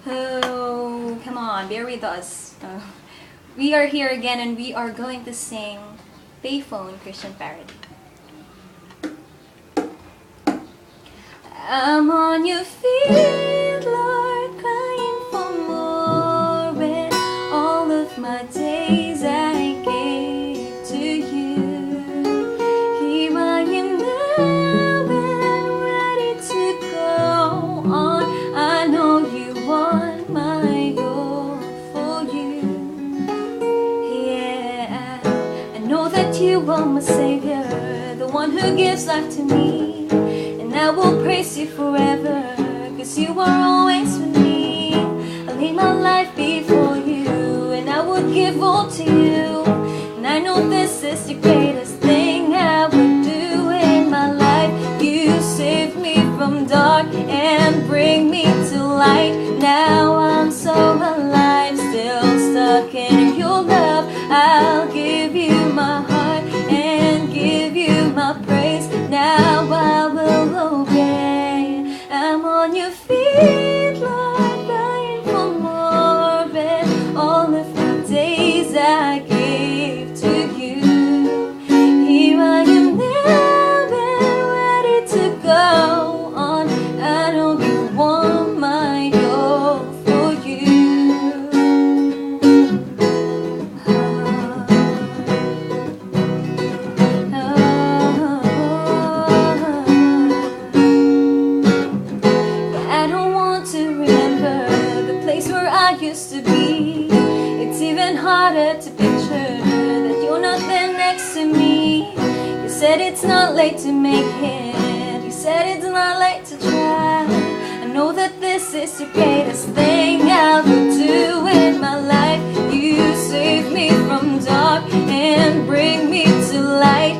Oh, come on, bear with us. We are here again and we are going to sing Payphone Christian parody. I'm on your feet, Lord, crying for more. When all of my days I gave to you, here I am now and ready to go on. I know you want my all for you. Yeah, I know that you are my Savior, the one who gives life to me. And I will praise you forever, cause you are always with me. I lay my life before you, and I would give all to you. And I know this is the greatest thing I would do in my life. You save me from dark and bring me to light. Now I'm so alive, still stuck in your love. I'll give you my heart and give you my praise. Now I will obey. I'm on your feet, Lord, crying for more. And all of the days I gave to you, here I am now and ready to go on. I know you want my all for you. I don't want to remember the place where I used to be. It's even harder to picture that you're not there next to me. You said it's not late to make it. You said it's not late to try. I know that this is the greatest thing I would do in my life. You save me from dark and bring me to light.